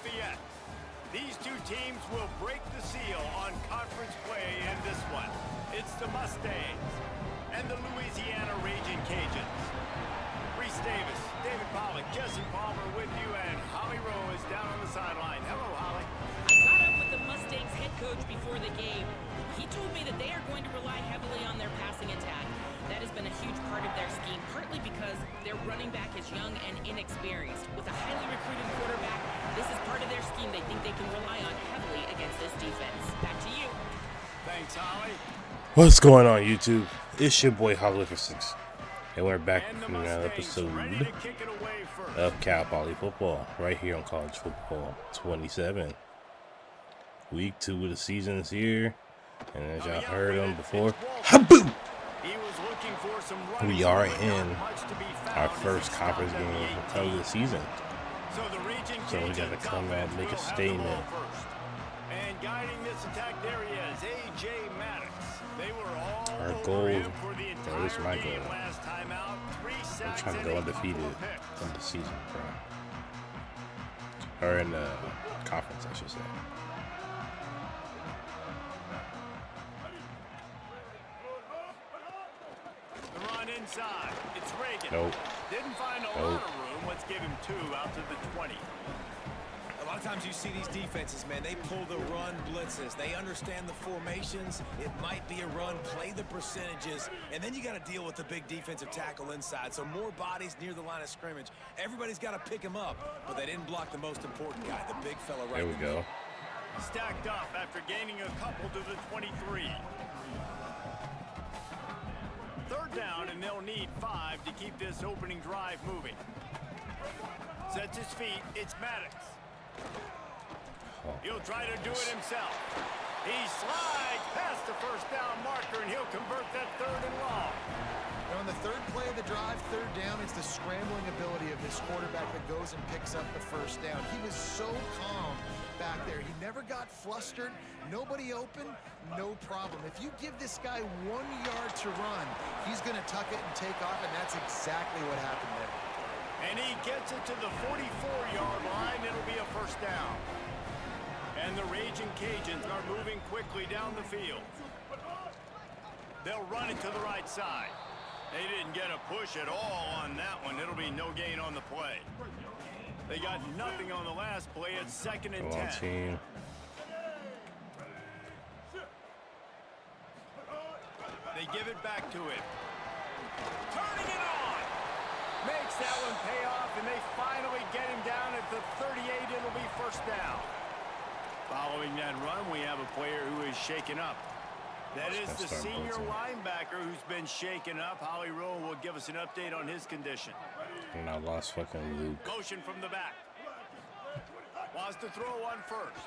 Lafayette. These two teams will break the seal on conference play in this one. It's the Mustangs and the Louisiana Ragin Cajuns. Reese Davis, David Pollock, Jesse Palmer with you, and Holly Rowe is down on the sideline. Hello, Holly. I caught up with the Mustangs head coach before the game. He told me that they are going to rely heavily on their passing attack. That has been a huge part of their scheme, partly because their running back is young and inexperienced. With a highly recruited quarterback, this is part of their scheme they think they can rely on heavily against this defense. Back to you. Thanks, Holly. What's going on, YouTube? It's your boy Hollifer6, and we're back for another episode of Cal Poly Football, right here on College Football 27. Week 2 of the season is here, and as y'all heard him before, haboo! We are in our first conference game of the season, so we got to come out and make a statement. And guiding this attack there he is, A.J. Maddox. They were all our goal, or at least my goal, I'm trying to go undefeated in the season, bro. Or in the conference, I should say. The run inside. It's Ragin. Nope. Didn't find a lot of room. Let's give him 2 out to the 20. A lot of times you see these defenses, man, they pull the run blitzes. They understand the formations. It might be a run, play the percentages, and then you got to deal with the big defensive tackle inside. So more bodies near the line of scrimmage. Everybody's got to pick him up, but they didn't block the most important guy, the big fella right there. We go. Stacked up after gaining a couple to the 23. Third down, and they'll need 5 to keep this opening drive moving. Sets his feet. It's Maddox. He'll try to do it himself. He slides past the first down marker, and he'll convert that 3rd and long. Now, on the 3rd play of the drive, 3rd down, it's the scrambling ability of this quarterback that goes and picks up the 1st down. He was so calm back there. He never got flustered. Nobody open, no problem. If you give this guy 1 yard to run, he's going to tuck it and take off, and that's exactly what happened there. And he gets it to the 44-yard line. It'll be a 1st down. And the Ragin Cajuns are moving quickly down the field. They'll run it to the right side. They didn't get a push at all on that one. It'll be no gain on the play. They got nothing on the last play. It's 2nd and 10. Team. They give it back to him. Turning it on. Makes that one pay off, and they finally get him down at the 38. It'll be 1st down. Following that run, we have a player who is shaken up. That is the senior linebacker who's been shaken up. Holly Rowe will give us an update on his condition. And I lost fucking Luke. Motion from the back. Wants to throw one first.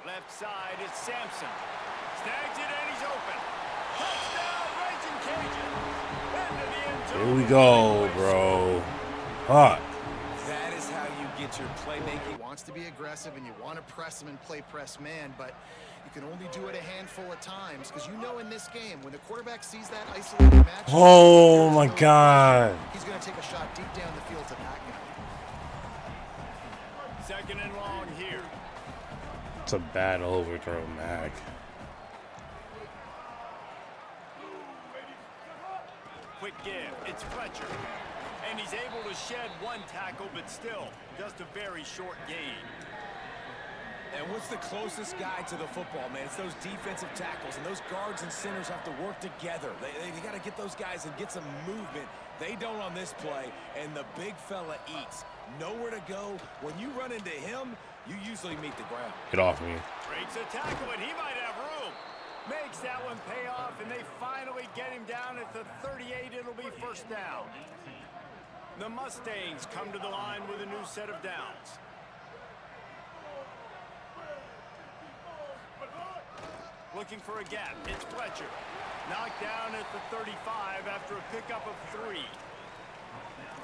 Left side, it's Sampson. Snags it, and he's open. Touchdown, Ragin Cajuns. Here we go, bro. Fuck. That is how you get your playmaking. He wants to be aggressive, and you want to press him and play press man, but you can only do it a handful of times, because you know in this game, when the quarterback sees that isolated match, oh my God, he's going to take a shot deep down the field to back him. 2nd and long here. it's a bad overthrow, Mac. Quick give, it's Fletcher. And he's able to shed 1 tackle, but still, just a very short gain. And what's the closest guy to the football, man? It's those defensive tackles, and those guards and centers have to work together. They got to get those guys and get some movement. They don't on this play, and the big fella eats. Nowhere to go. When you run into him, you usually meet the ground. Get off me. Breaks a tackle, and he might have room. Makes that one pay off, and they finally get him down at the 38. It'll be 1st down. The Mustangs come to the line with a new set of downs. Looking for a gap. It's Fletcher. Knocked down at the 35 after a pickup of 3.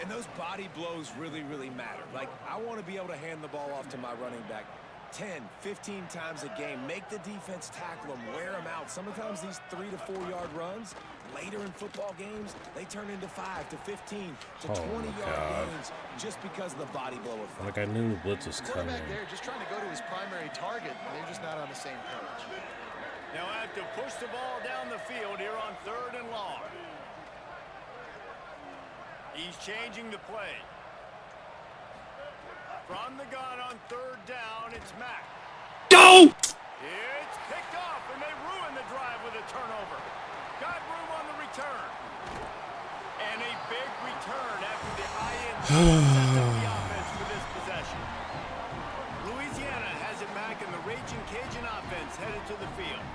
And those body blows really, really matter. Like, I want to be able to hand the ball off to my running back. 10, 15 times a game. Make the defense tackle them, wear them out. Sometimes these 3 to 4 yard runs, later in football games, they turn into 5 to 15 to 20-yard gains just because of the body blow effect. Like I knew the blitz was coming. Quarterback there just trying to go to his primary target, and they're just not on the same page. Now have to push the ball down the field here on 3rd and long. He's changing the play. From the gun on 3rd down, it's Mack. Go! It's picked off, and they ruin the drive with a turnover. Got room on the return. And a big return after the high-end sets up the offense for this possession. Louisiana has it back, and the Ragin Cajun offense headed to the field.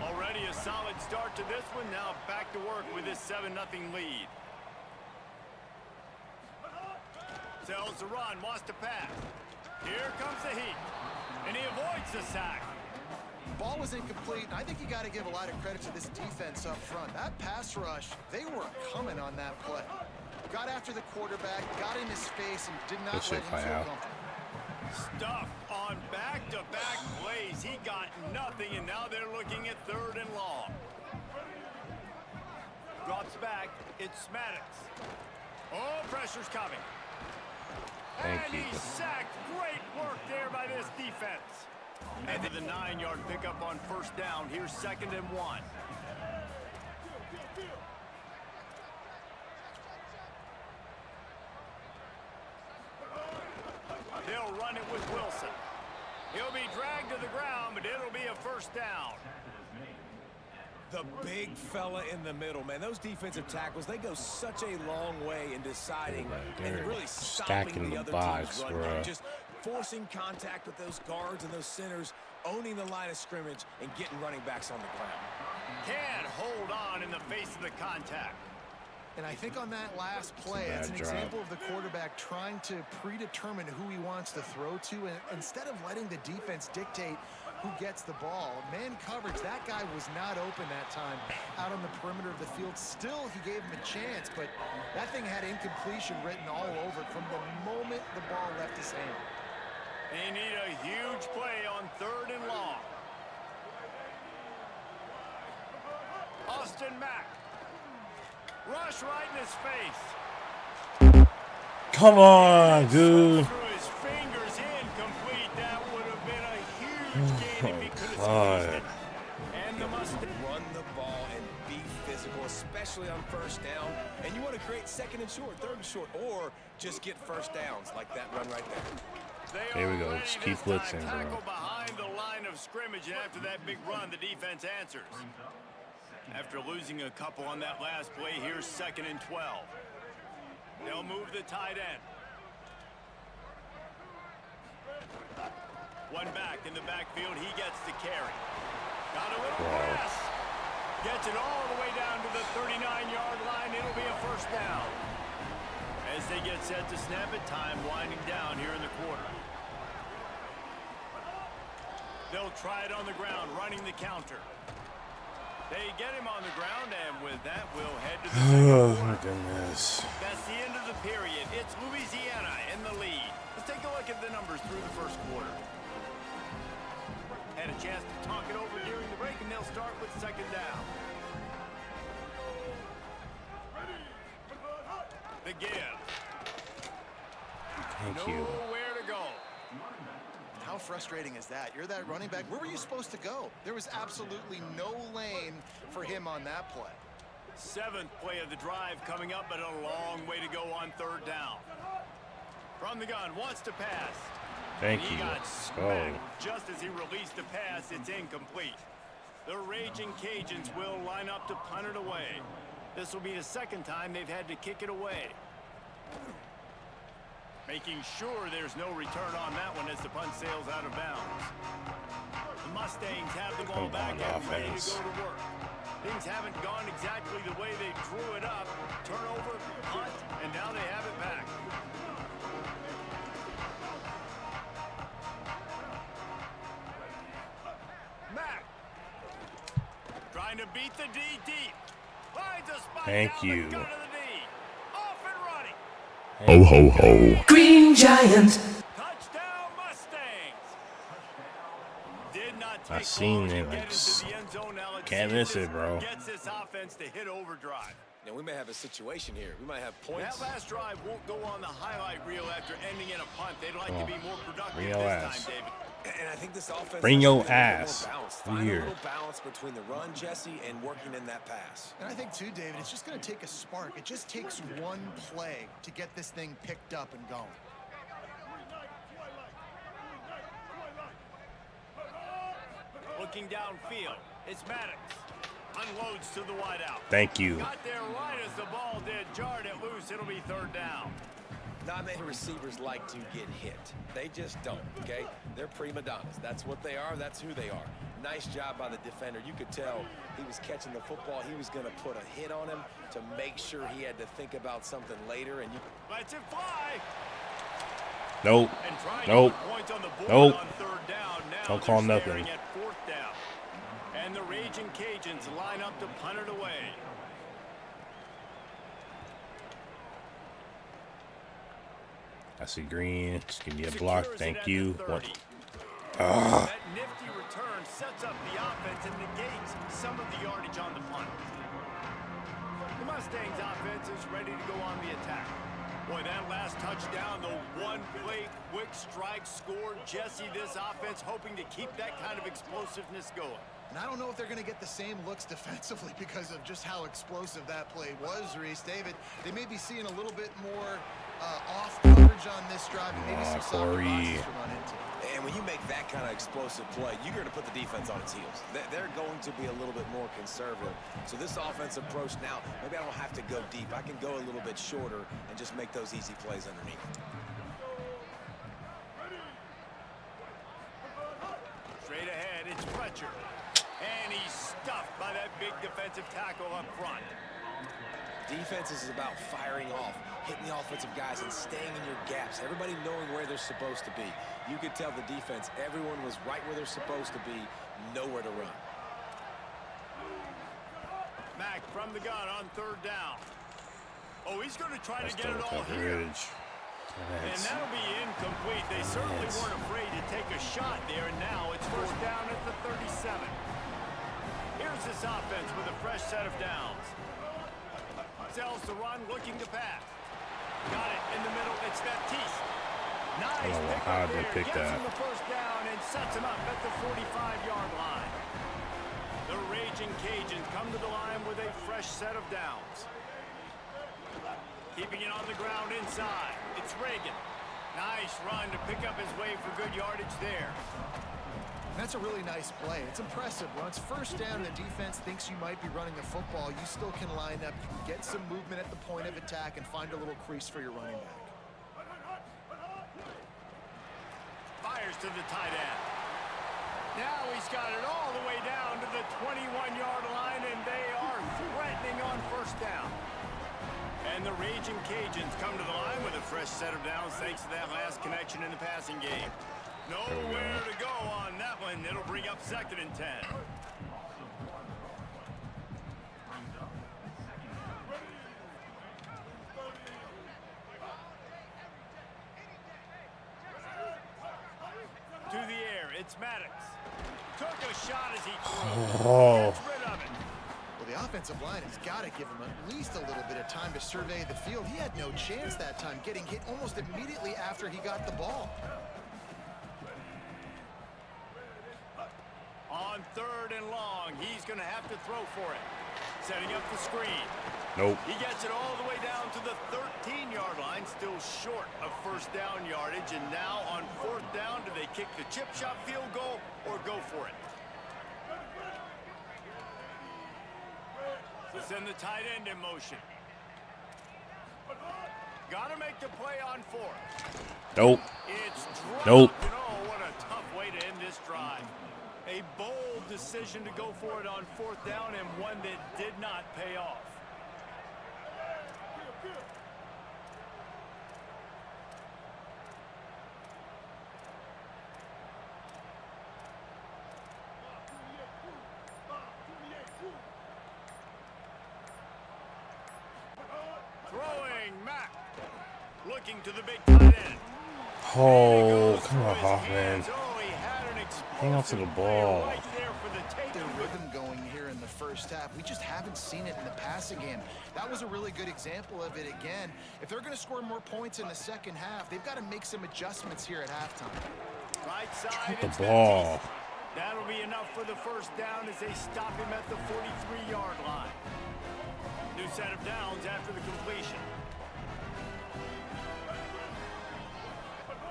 Already a solid start to this one. Now back to work with this 7-0 lead. Sells the run, wants to pass. Here comes the heat, and he avoids the sack. Ball was incomplete, and I think you got to give a lot of credit to this defense up front. That pass rush, they were coming on that play. Got after the quarterback, got in his face, and did not let him feel comfortable. Stuffed on back-to-back plays. He got nothing, and now they're looking at 3rd and long. Drops back. It's Maddox. Oh, pressure's coming. Thank and you. he's sacked. Great work there by this defense. And to the 9-yard pickup on 1st down. Here's 2nd and 1. They'll run it with Wilson. He'll be dragged to the ground, but it'll be a 1st down. The big fella in the middle, man. Those defensive tackles, they go such a long way in deciding and really stopping the other team's run game. Just forcing contact with those guards and those centers, owning the line of scrimmage, and getting running backs on the ground. Can't hold on in the face of the contact. And I think on that last play, it's an example of the quarterback trying to predetermine who he wants to throw to, and instead of letting the defense dictate who gets the ball. Man coverage, that guy was not open that time out on the perimeter of the field. Still, he gave him a chance, but that thing had incompletion written all over it from the moment the ball left his hand. They need a huge play on 3rd and long. Austin Mack. Rush right in his face. Come on, dude. Through his fingers, incomplete. That would have been a huge gain if he could have squeezed it. And the Mustangs run the ball and be physical, especially on 1st down. And you want to create 2nd and short, 3rd and short, or just get 1st downs like that run right there. Here we go. Just keep blitzing, bro. Behind the line of scrimmage, and after that big run, the defense answers. After losing a couple on that last play, here's 2nd and 12. They'll move the tight end. One back in the backfield. He gets the carry. Got a little pass. Gets it all the way down to the 39-yard line. It'll be a 1st down. As they get set to snap it, time winding down here in the quarter. They'll try it on the ground, running the counter. They get him on the ground, and with that, we'll head to the Oh, my goodness. That's the end of the period. It's Louisiana in the lead. Let's take a look at the numbers through the 1st quarter. Had a chance to talk it over during the break, and they'll start with 2nd down. The give. Thank you. Nowhere to go. How frustrating is that? You're that running back. Where were you supposed to go? There was absolutely no lane for him on that play. 7th play of the drive coming up, but a long way to go on 3rd down. From the gun, wants to pass. Thank He you. got Let's go. smacked just as he released the pass. It's incomplete. The Ragin Cajuns will line up to punt it away. This will be the 2nd time they've had to kick it away. Making sure there's no return on that one as the punt sails out of bounds. The Mustangs have the ball back and ready to go to work. Things haven't gone exactly the way they drew it up. Turnover, punt, and now they have it back. Mack trying to beat the D deep. Finds a spot. Thank down you. the gun of the D. Off and running. Ho, ho, ho. Green Giant. Touchdown Mustangs. not I take seen long to it, get like, into the end zone. Now let's can't see if miss this it, bro. Gets this offense to hit overdrive. Now, we may have a situation here. We might have points. That last drive won't go on the highlight reel after ending in a punt. They'd like to be more productive Bring this your time, ass. David. And I think this offense Bring has your to be a little bit ass. more balanced. We Find a here. little balance between the run, Jesse, and working in that pass. And I think, too, David, it's just going to take a spark. It just takes one play to get this thing picked up and going. Looking downfield, it's Maddox. Unloads to the wideout. Thank you. Got there right as the ball did. Jarred it loose. It'll be third down. Not many receivers like to get hit. They just don't, okay? They're prima donnas. That's what they are. That's who they are. Nice job by the defender. You could tell he was catching the football. He was going to put a hit on him to make sure he had to think about something later. And you Lets it fly. Nope. And trying Nope. to put points on the board Nope. on third down. Now Don't call they're nothing. staring at fourth down. And the Ragin Cajuns line up to punt it away. I see green. Just give me a Secures block. it Thank at you. the What? 30. Ah. That nifty return sets up the offense and negates some of the yardage on the punt. The Mustangs offense is ready to go on the attack. Boy, that last touchdown, the one-play quick strike score. Jesse, this offense hoping to keep that kind of explosiveness going. And I don't know if they're going to get the same looks defensively because of just how explosive that play was, Reese. David, they may be seeing a little bit more off coverage on this drive and maybe some solid boxes to run into. And when you make that kind of explosive play, you're going to put the defense on its heels. They're going to be a little bit more conservative. So this offensive approach now, maybe I don't have to go deep. I can go a little bit shorter and just make those easy plays underneath. Straight ahead, it's Fletcher. And he's stuffed by that big defensive tackle up front. Defense is about firing off, hitting the offensive guys and staying in your gaps. Everybody knowing where they're supposed to be. You could tell the defense, everyone was right where they're supposed to be, nowhere to run. Mack from the gun on third down. Oh, he's going to try to get it Double all here. coverage. And that'll be incomplete. They certainly weren't afraid to take a shot there, and now it's first down at the 37. Here's this offense with a fresh set of downs. Sells the run, looking to pass. Got it in the middle. It's Baptiste. Nice pick how up they there. pick Gets that. him the first down and sets him up at the 45-yard line. The Ragin Cajuns come to the line with a fresh set of downs. Keeping it on the ground inside. It's Ragin. Nice run to pick up his way for good yardage there. That's a really nice play. It's impressive. When it's first down and the defense thinks you might be running the football, you still can line up. You can get some movement at the point of attack and find a little crease for your running back. Fires to the tight end. Now he's got it all the way down to the 21-yard line, and they are threatening on first down. And the Ragin Cajuns come to the line with a fresh set of downs thanks to that last connection in the passing game. Nowhere to go on that one. It'll bring up second and 10. To the air, it's Maddox. Took a shot as he threw. Oh. Gets rid of it. Well, the offensive line has got to give him at least a little bit of time to survey the field. He had no chance that time, getting hit almost immediately after he got the ball. On third and long, he's going to have to throw for it. Setting up the screen. Nope. He gets it all the way down to the 13-yard line, still short of first down yardage. And now on fourth down, do they kick the chip shot field goal or go for it? So send the tight end in motion. Got to make the play on fourth. Nope. It's dropped. Nope. And oh, what a tough way to end this drive. A bold decision to go for it on fourth down and one that did not pay off. Throwing Mack. Looking to the big tight end. Oh, come on, man. Oh, he had an Hang on to the ball. Right there for the taking. Their rhythm going here in the first half. We just haven't seen it in the passing game. That was a really good example of it again. If they're going to score more points in the second half, they've got to make some adjustments here at halftime. Right side, The it's ball. Baptiste. That'll be enough for the first down as they stop him at the 43-yard line. New set of downs after the completion.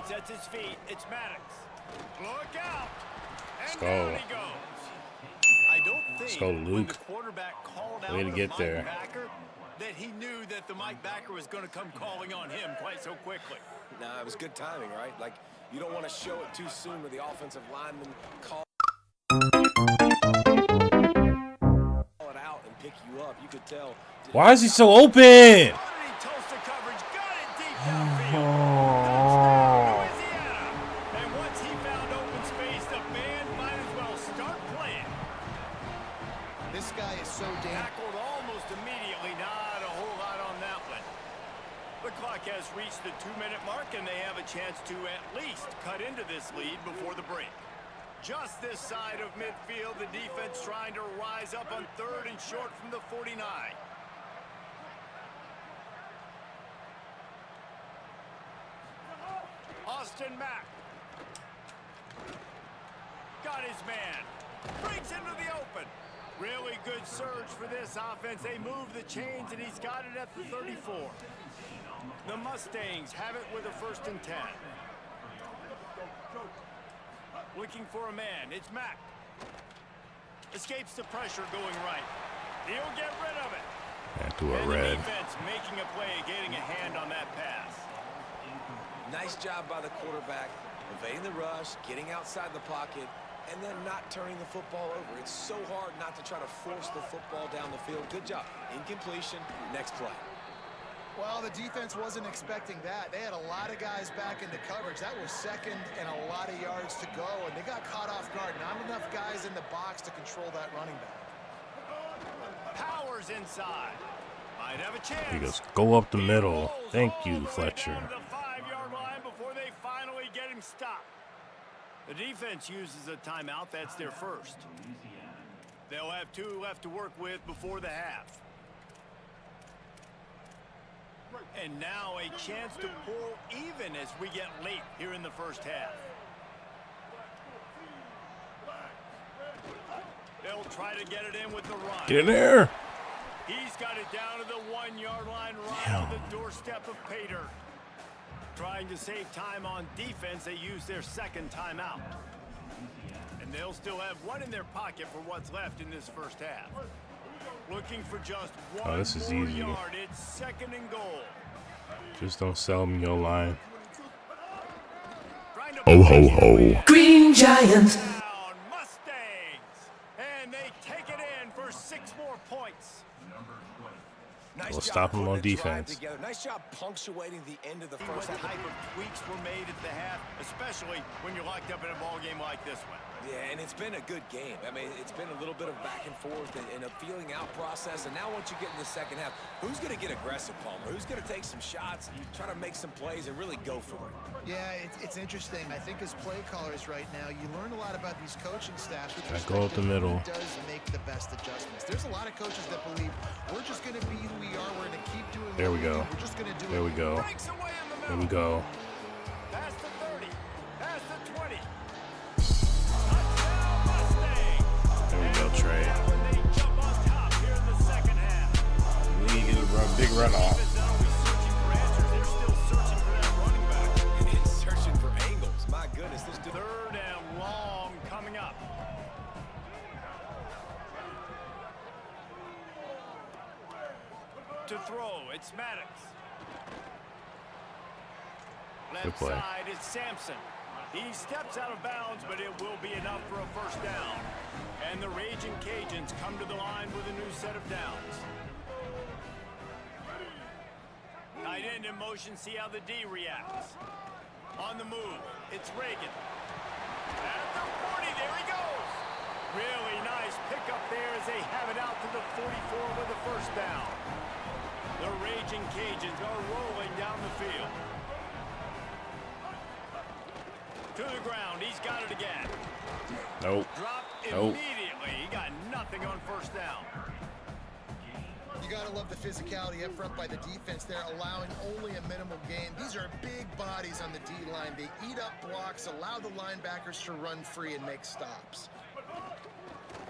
Sets his feet. It's Maddox. Look out! And down he goes. I don't think go, when Luke. the quarterback called out Way to the get Mike there. backer that he knew that the Mike backer was going to come calling on him quite so quickly. Nah, it was good timing, right? Like, you don't want to show it too soon with the offensive lineman call it out and pick you up. You could tell. Why is he so open? Toasted coverage, got it deep downfield. Touchdown, Louisiana. And once he found open space, the band might as well start playing. This guy is so dangerous. Tackled almost immediately, not a whole lot on that one. The clock has reached the 2-minute mark, and they have a chance to at least cut into this lead before the break. Just this side of midfield, the defense trying to rise up on 3rd and short from the 49. Austin Mack. Got his man. Breaks into the open. Really good surge for this offense. They move the chains, and he's got it at the 34. The Mustangs have it with a 1st and 10. Looking for a man. It's Mack. Escapes the pressure going right. He'll get rid of it. Back to a And red. the defense making a play, getting a hand on that pass. Nice job by the quarterback, evading the rush, getting outside the pocket, and then not turning the football over. It's so hard not to try to force the football down the field. Good job. Incompletion. Next play. Well, the defense wasn't expecting that. They had a lot of guys back into coverage. That was 2nd and a lot of yards to go, and they got caught off guard. Not enough guys in the box to control that running back. Powers inside. Might have a chance. He goes, go up the middle. Thank you, Fletcher. Down to the 5-yard line before they finally get him stopped. The defense uses a timeout. That's their first. They'll have 2 left to work with before the half. And now a chance to pull even as we get late here in the first half. They'll try to get it in with the run. Get in there. He's got it down to the 1-yard line right on the doorstep of Pater. Trying to save time on defense, they use their 2nd timeout. And they'll still have 1 in their pocket for what's left in this first half. Looking for just 1 this is more easy. yard. It's 2nd and goal. Just don't sell me your line. Ho, ho, ho. Green Giants. Down, Mustangs. And they take it in for 6 more points. Nice We'll job stop him on putting the drive defense. together. Nice job punctuating the end of the What first half. type of tweaks were made at the half, especially when you're locked up in a ball game like this one. Yeah, and it's been a good game. I mean, it's been a little bit of back and forth and a feeling out process. And now once you get in the second half, who's going to get aggressive, Palmer? Who's going to take some shots, try to make some plays, and really go for it? Yeah, it's interesting. I think as play callers right now, you learn a lot about these coaching staffs. With Gotta go up the respect to middle. who does make the best adjustments. There's a lot of coaches that believe we're just going to be who we are. We're going to keep doing There what we go. do. We're just going to do There it. we go. Breaks away in the There middle. we go. Past the 30. Past the 20. Touchdown, Mustangs. There we go, Trey. When they jump on top here in the second half. We need to get a big run off. Defense not always searching for answers. They're still searching for that running back. It's searching for angles. My goodness, this dude. 3rd and long coming up. To throw, it's Maddox. Good Left play. side is Sampson. He steps out of bounds, but it will be enough for a first down. And the Ragin Cajuns come to the line with a new set of downs. Tight end in motion, see how the D reacts. On the move, it's Ragin. At the 40, there he goes. Really nice pickup there as they have it out to the 44 with a first down. The Ragin Cajuns are rolling down the field. To the ground, he's got it again. Nope. Dropped Nope. immediately. He got nothing on first down. You got to love the physicality up front by the defense there, allowing only a minimal gain. These are big bodies on the D-line. They eat up blocks, allow the linebackers to run free and make stops.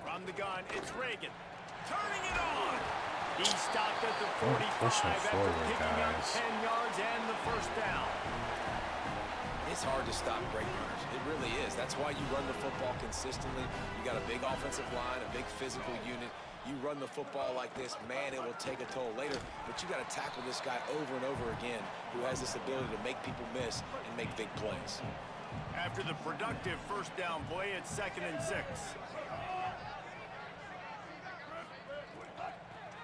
From the gun, it's Ragin. Turning it on. He stopped at the 45 pushing after forward, picking up guys. 10 yards and the first down. It's hard to stop great runners. It really is. That's why you run the football consistently. You got a big offensive line, a big physical unit. You run the football like this, man, it will take a toll later. But you got to tackle this guy over and over again who has this ability to make people miss and make big plays. After the productive first down play, it's 2nd and 6.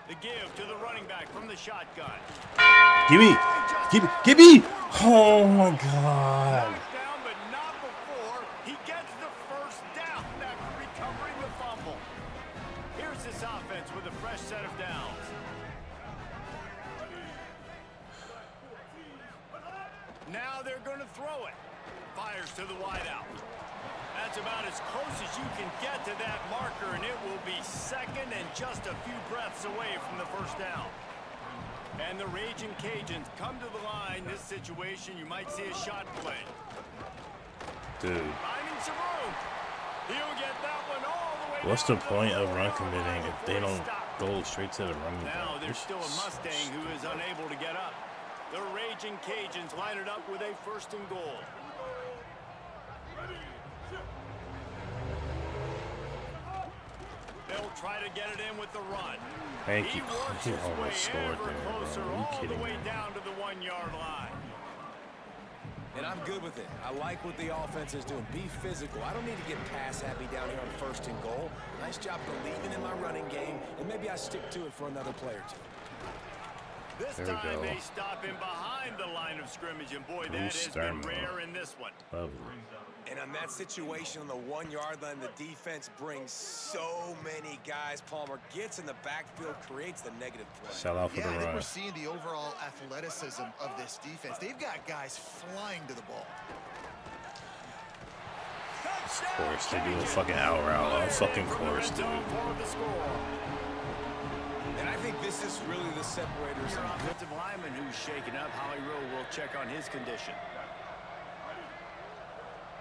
The give to the running back from the shotgun. Give me! Give me! Oh my God! Knocked down, but not before he gets the first down after recovering the fumble. Here's this offense with a fresh set of downs. Now they're going to throw it. Fires to the wideout. That's about as close as you can get to that marker, and it will be 2nd and just a few breaths away from the first down. And the Ragin Cajuns come to the line. This situation, you might see a shot play. Dude. Finding some room. He'll get that one all the way. What's the down point to of run committing if they don't stop. go straight to the running back? Now there's still a Mustang who is unable to get up. The Ragin Cajuns line it up with a 1st and goal. They'll try to get it in with the run. Thank He you. works He his way almost scored ever there, closer, bro. Are you all the kidding way me? down to the 1-yard line. And I'm good with it. I like what the offense is doing. Be physical. I don't need to get pass happy down here on 1st and goal. Nice job believing in my running game, and maybe I stick to it for another play or two. This There we time go. they stop him behind the line of scrimmage, and boy, that has been Stermo. rare in this one. Lovely. And on that situation on the 1-yard line, the defense brings so many guys. Palmer gets in the backfield, creates the negative play. Sell out for Yeah, I the think run. we're seeing the overall athleticism of this defense. They've got guys flying to the ball. Of course, they do a fucking out route. Of fucking course, dude. And I think this is really the separators. Your offensive lineman who's shaken up. Holly Rowe will check on his condition.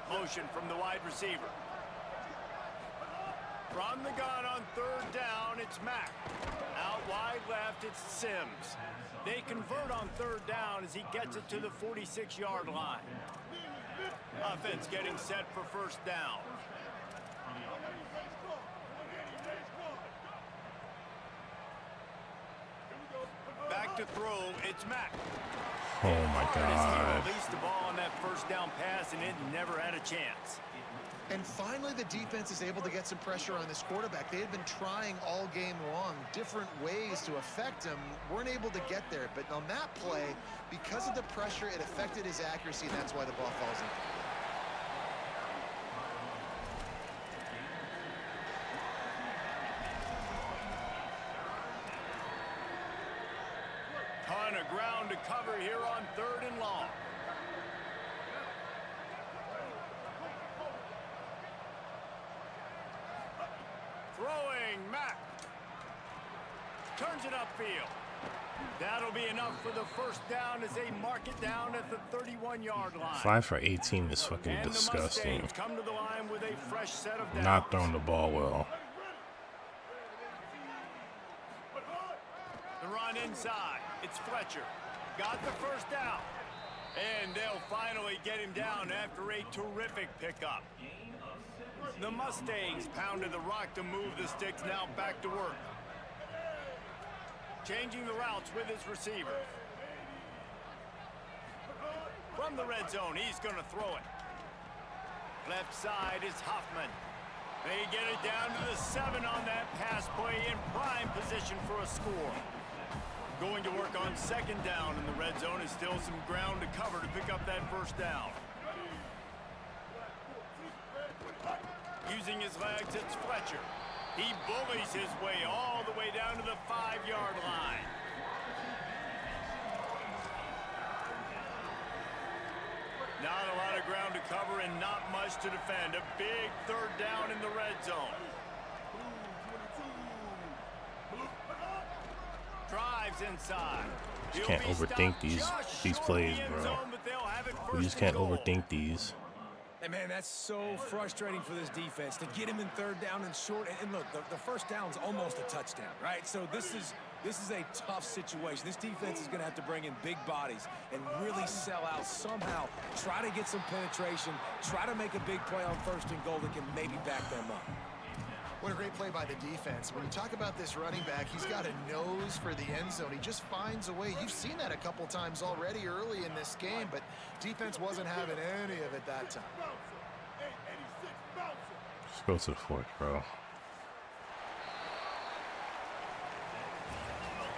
Motion from the wide receiver. From the gun on 3rd down, it's Mack. Out wide left, it's Sims. They convert on 3rd down as he gets it to the 46-yard line. Offense getting set for 1st down. Back to throw, it's Mack. Oh my God. He released the ball on that 1st down pass, and it never had a chance. And finally, the defense is able to get some pressure on this quarterback. They had been trying all game long, different ways to affect him, weren't able to get there. But on that play, because of the pressure, it affected his accuracy, and that's why the ball falls in. Ton of ground to cover here on 3rd and long. Throwing, Mack. Turns it upfield. That'll be enough for the 1st down as they mark it down at the 31-yard line. 5 for 18 is fucking And disgusting. the Mustangs come to the line with a fresh set of downs. Not throwing the ball well. The run inside. It's Fletcher. Got the 1st down. And they'll finally get him down after a terrific pickup. The Mustangs pounded the rock to move the sticks, now back to work. Changing the routes with his receiver. From the red zone, he's going to throw it. Left side is Hoffman. They get it down to the 7 on that pass play, in prime position for a score. Going to work on 2nd down in the red zone, is still some ground to cover to pick up that 1st down. Using his legs, it's Fletcher. He bullies his way all the way down to the 5-yard line. Not a lot of ground to cover and not much to defend. A big third down in the red zone. Drives inside. Just can't overthink these plays, bro. We just can't overthink these. And man, that's so frustrating for this defense to get him in third down and short. And look, the first down's almost a touchdown, right? So this is a tough situation. This defense is going to have to bring in big bodies and really sell out somehow. Try to get some penetration. Try to make a big play on first and goal that can maybe back them up. What a great play by the defense. When you talk about this running back, he's got a nose for the end zone. He just finds a way. You've seen that a couple times already early in this game, but defense wasn't having any of it that time. Just go to the fourth, bro.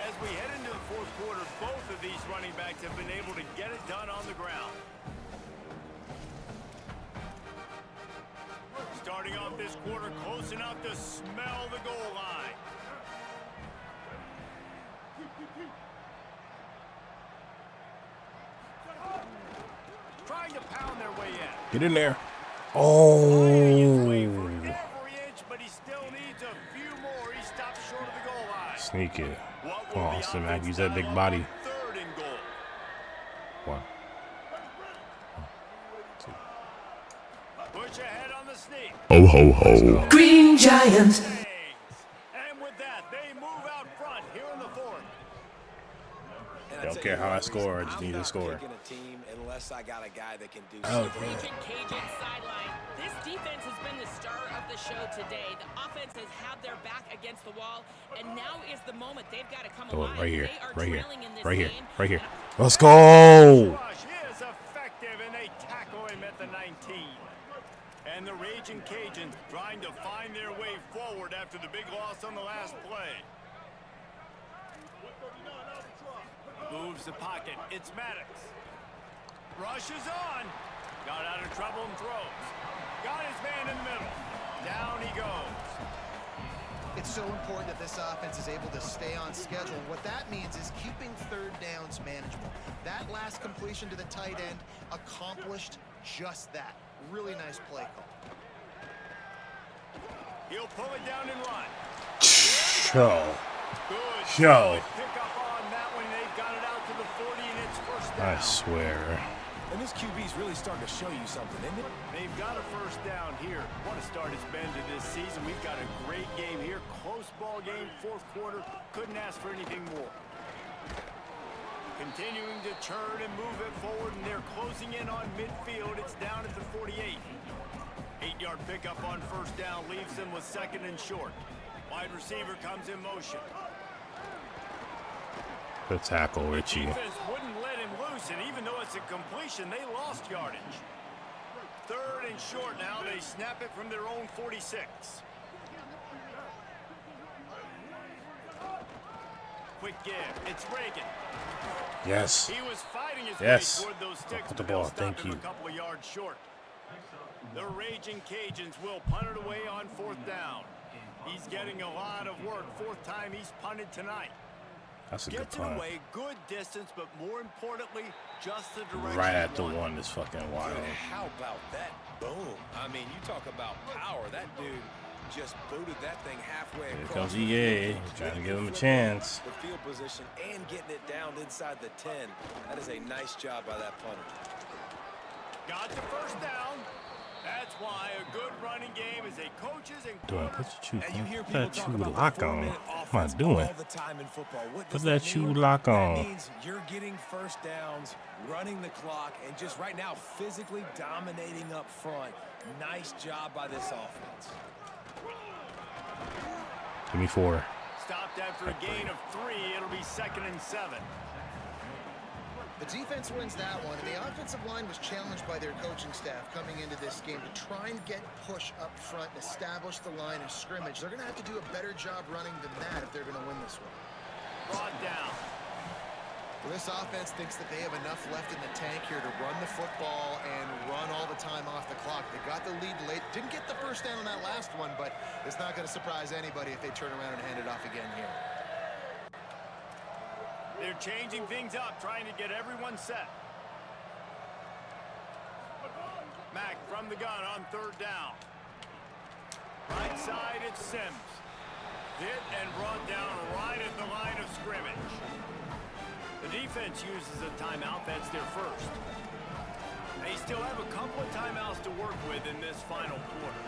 As we head into the fourth quarter, both of these running backs have been able to get it done on the ground. Starting off this quarter close enough to smell the goal line. Trying to pound their way in. Get in there. Oh. Every inch, but he still needs a few more. He stopped short of the goal line. Sneak it. Come on, Austin Mack. Use that big body. Third and goal. One. Push ahead on the sneak. Ho, ho, ho. Green Giants. And with that, they move out front here in the fourth. Don't care how I score, I just need to score. I'm not picking a team unless I got a guy that can do Oh, something. Ragin Cajuns sideline. This defense has been the star of the show today. The offense has had their back against the wall, and now is the moment they've got to come alive. Right here, They are right here, trailing in this right here, game. right here. Let's go. Rush is effective, and they tackle him at the 19. And the Ragin Cajuns trying to find their way forward after the big loss on the last play. Moves the pocket. It's Maddox. Rushes on. Got out of trouble and throws. Got his man in the middle. Down he goes. It's so important that this offense is able to stay on schedule. What that means is keeping third downs manageable. That last completion to the tight end accomplished just that. Really nice play call. He'll pull it down and run. Show. Good. Show. Pick up on that one. They've got it out to the 40, and it's first down. I swear. And this QB's really starting to show you something, isn't it? They've got a first down here. What a start it's been to this season. We've got a great game here. Close ball game, fourth quarter. Couldn't ask for anything more. Continuing to churn and move it forward, and they're closing in on midfield. It's down at the 48. 8-yard pickup on first down leaves them with second and short. Wide receiver comes in motion. Good tackle, Richie. Defense wouldn't let him loose, and even though it's a completion, they lost yardage. Third and short now. They snap it from their own 46. Quick give. It's Ragin. Yes. He was fighting his Yes. way toward those sticks, Put the but they'll ball. stop Thank him you. a couple of yards short. The Ragin Cajuns will punt it away on fourth down. He's getting a lot of work. Fourth time he's punted tonight. That's a good Gets it punt. away, good distance, but more importantly, just the direction. Right he at the wanted. one is fucking wild. How about that boom? I mean, you talk about power. That dude just booted that thing halfway Here across comes the EA, field. trying to Really give him a good chance. The field position and getting it down inside the 10. That is a nice job by that punter. Got the first down. That's why a good running game is a coach's and Doing, put your And you hear shoe, people put talk that about shoe the lock on. 4-minute What am I offense doing? all the time in football. What Put does that that shoe mean? lock on. That means you're getting first downs, running the clock, and just right now physically dominating up front. Nice job by this offense. Give me 4. stopped after a gain of 3. It'll be 2nd and 7. The defense wins that one, and the offensive line was challenged by their coaching staff coming into this game to try and get push up front and establish the line of scrimmage. They're going to have to do a better job running than that if they're going to win this one. Brought down. Well, this offense thinks that they have enough left in the tank here to run the football and run all the time off the clock. They got the lead late. Didn't get the first down on that last one, but it's not going to surprise anybody if they turn around and hand it off again here. They're changing things up, trying to get everyone set. from the gun on third down. Right side, it's Sims. Hit and brought down right at the line of scrimmage. The defense uses a timeout. That's their first. They still have a couple of timeouts to work with in this final quarter.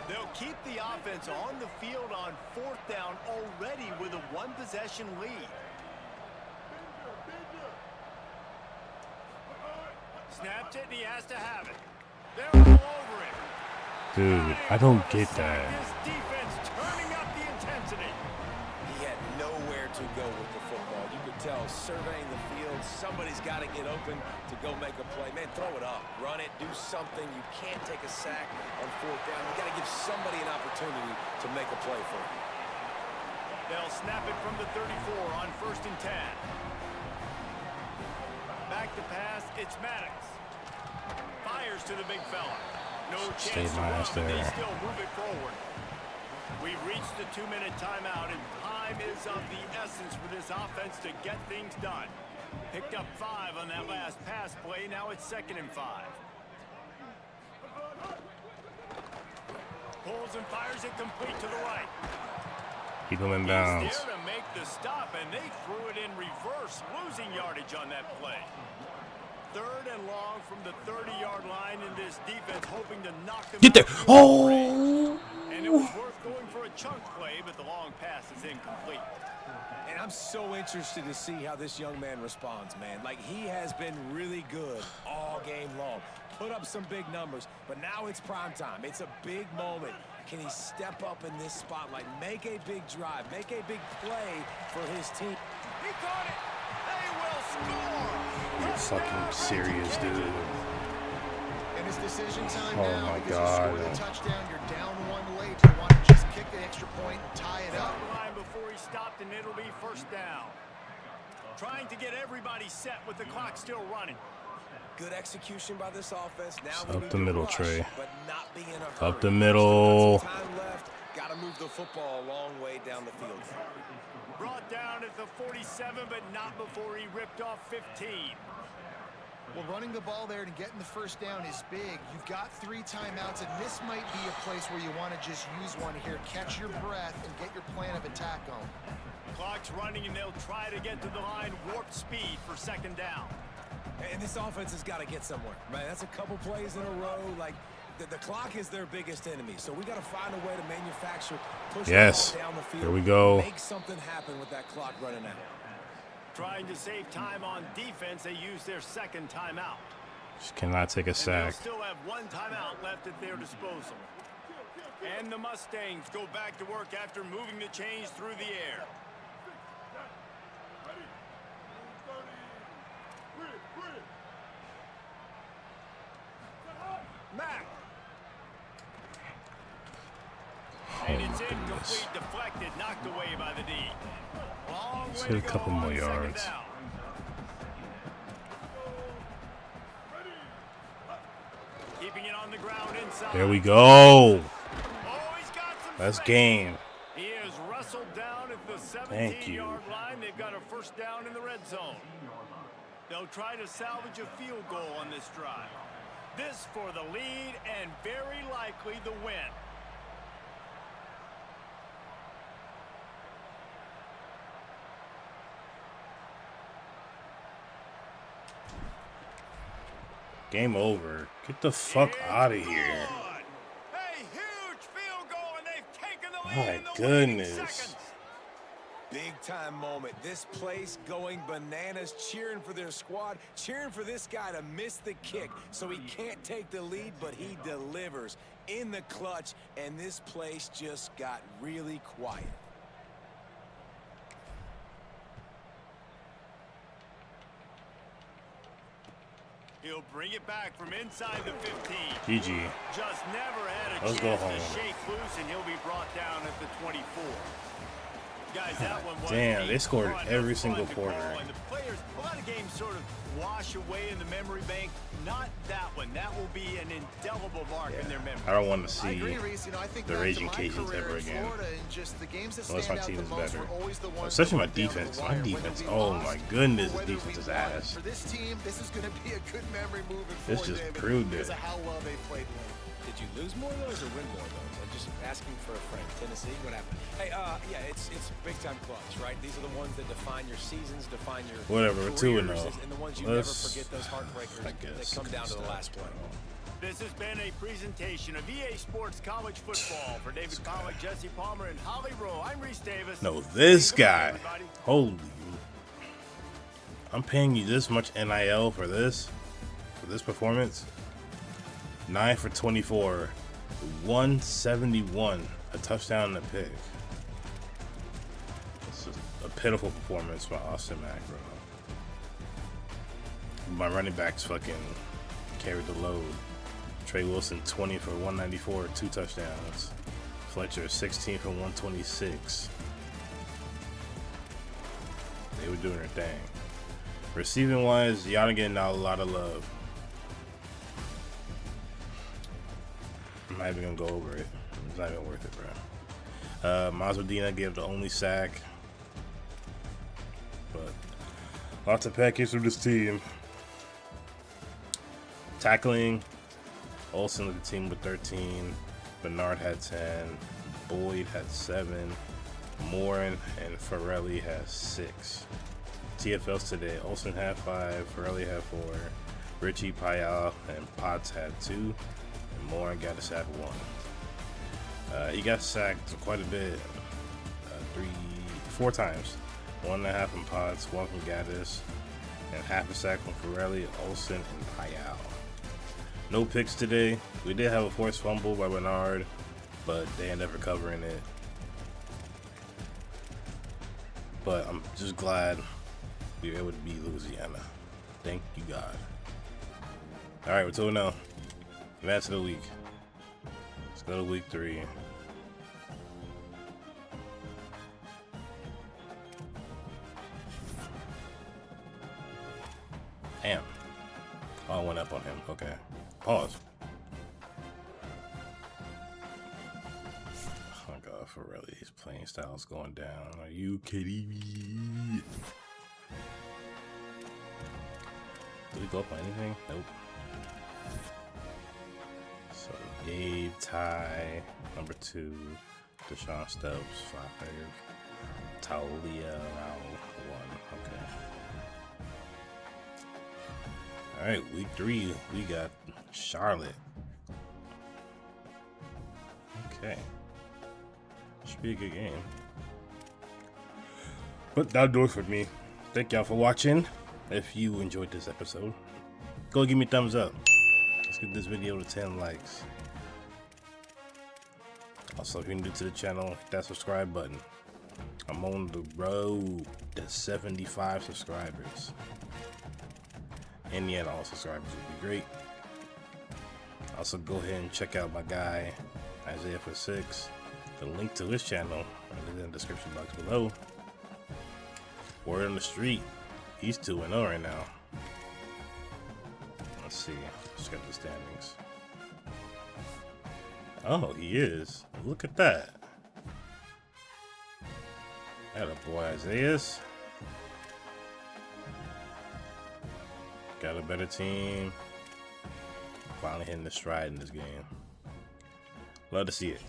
They'll keep the offense on the field on fourth down already with a one-possession lead. Snapped it, and he has to have it. They're all over it. Dude, I don't get that. This defense turning up the intensity. He had nowhere to go with the football. You could tell, surveying the field, somebody's got to get open to go make a play. Man, throw it up, run it, do something. You can't take a sack on fourth down. You got to give somebody an opportunity to make a play for you. They'll snap it from the 34 on 1st and 10. Back to pass, it's Maddox. Fires to the big fella. No chance to run, but they still move it forward. We've reached the 2-minute timeout, and time is of the essence for this offense to get things done. Picked up 5 on that last pass play. Now it's 2nd and 5. Pulls and fires it complete to the right. Keep him in bounds. He's there to make the stop, and they threw it in reverse, losing yardage on that play. 3rd and long from the 30-yard line, in this defense hoping to knock them Get there. out. Oh! And it was worth going for a chunk play, but the long pass is incomplete. And I'm so interested to see how this young man responds, man. Like, he has been really good all game long. Put up some big numbers, but now it's prime time. It's a big moment. Can he step up in this spotlight, make a big drive, make a big play for his team? He caught it. They will score. You're fucking serious, dude. And it's decision time Oh now. my Because God. you score the touchdown, you're down 1 late. You want to just kick the extra point and tie it up. Line before he stopped, and it'll be 1st down. Trying to get everybody set with the clock still running. Good execution by this offense. Now Up the middle, Trey. But not be in a hurry. Up the middle. Still got some time left. Got to move the football a long way down the field. Brought down at the 47, but not before he ripped off 15. Well, running the ball there and getting the 1st down is big. You've got 3 timeouts, and this might be a place where you want to just use one here. Catch your breath and get your plan of attack on. Clock's running, and they'll try to get to the line warp speed for 2nd down. And this offense has got to get somewhere. Man, that's a couple plays in a row. Like, the clock is their biggest enemy. So we got to find a way to manufacture, push the ball down the field. Here we go. Make something happen with that clock running out. Trying to save time on defense, they use their 2nd timeout. Just cannot take a And sack. they'll still have 1 timeout left at their disposal. And the Mustangs go back to work after moving the chains through the air. Mack. And it's incomplete, deflected, knocked away by the D. Long Let's way hit a to couple go more on 2nd yards. down. Keeping it on the ground inside. There we go. Oh, he's got some That's space. game. He is wrestled down at the Thank you. 17-yard line. They've got a 1st down in the red zone. They'll try to salvage a field goal on this drive. This for the lead and very likely the win. Game over. Get the fuck out of here. A huge field goal, and they've taken the lead My in the waning goodness. seconds. Big time moment. This place going bananas, cheering for their squad, cheering for this guy to miss the kick so he can't take the lead, but he delivers in the clutch, and this place just got really quiet. He'll bring it back from inside the 15. GG. Just never had a Let's go chance home. to shake loose, and he'll be brought down at the 24. Guys, that one was Damn, they scored fun, every fun single to quarter. call, and the players, a lot of games sort of wash away in the memory bank. Not that one. That will be an indelible mark in their memory. I don't want to I see agree, Reese. You know, I think the back to Ragin my Cajuns career ever in again. Florida, and just the games that Unless stand my out team the is most better. were always the ones Especially my that went down to defense. the My wire, defense. whether we Oh lost my goodness, or the whether defense we is won. ass. For this team, this is going to be a good memory moving This forward, just David, proved because it. of how well they played late. Did you lose more of those or win more of those? I'm just asking for a friend. Tennessee, what happened? Hey, yeah, it's big time clutch, right? These are the ones that define your seasons, define your Whatever, we're 2-0. and the ones you never forget, those heartbreakers I that guess come down to the last play. This has been a presentation of EA Sports College Football. For David Pollack, Jesse Palmer, and Holly Rowe, I'm Reese Davis. No, this Good morning, guy. everybody. Holy. I'm paying you this much NIL for this performance. 9 for 24. 171. A touchdown and a pick. This is a pitiful performance by Austin Mack, bro. My running backs fucking carried the load. Trey Wilson 20 for 194, 2 touchdowns. Fletcher 16 for 126. They were doing their thing. Receiving wise, y'all getting out a lot of love. I'm not even gonna go over it. It's not even worth it, bro. Masvidal gave the only sack. But lots of package from this team. Tackling, Olsen led the team with 13. Bernard had 10. Boyd had 7. Morin and Farrelly had 6. TFLs today, Olsen had 5. Farrelly had 4. Richie, Payal, and Potts had 2. And Morin got a sack 1. He got sacked quite a bit. 4 times. 1.5 from Potts, 1 from Gaddis, and half a sack from Farrelly, Olsen, and Payal. No picks today. We did have a forced fumble by Bernard, but they ended up recovering it. But I'm just glad we were able to beat Louisiana. Thank you, God. All right, we're 2-0. Match of the week. Let's go to week 3. Damn. Oh, I went up on him. Okay. Pause. Oh my God, Farrelly, his playing style's going down. Are you kidding me? Did we go up on anything? Nope. So Gabe, Ty, number 2, Deshaun Stubbs, 5, Talia, round 1. Okay. All right, week 3, we got Charlotte. Okay. Should be a good game. But that'll do it for me. Thank y'all for watching. If you enjoyed this episode, go give me a thumbs up. Let's get this video to 10 likes. Also, if you're new to the channel, hit that subscribe button. I'm on the road to 75 subscribers. Any and all subscribers would be great. Also, go ahead and check out my guy, Isaiah for 6. The link to his channel is in the description box below. Word on the street, he's 2-0 right now. Let's see. Let's check the standings. Oh, he is. Look at that. That a boy, Isaiah's. Got a better team. Finally hitting the stride in this game. Love to see it.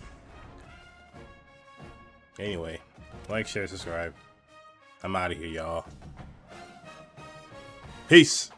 Anyway, like, share, subscribe. I'm out of here, y'all. Peace.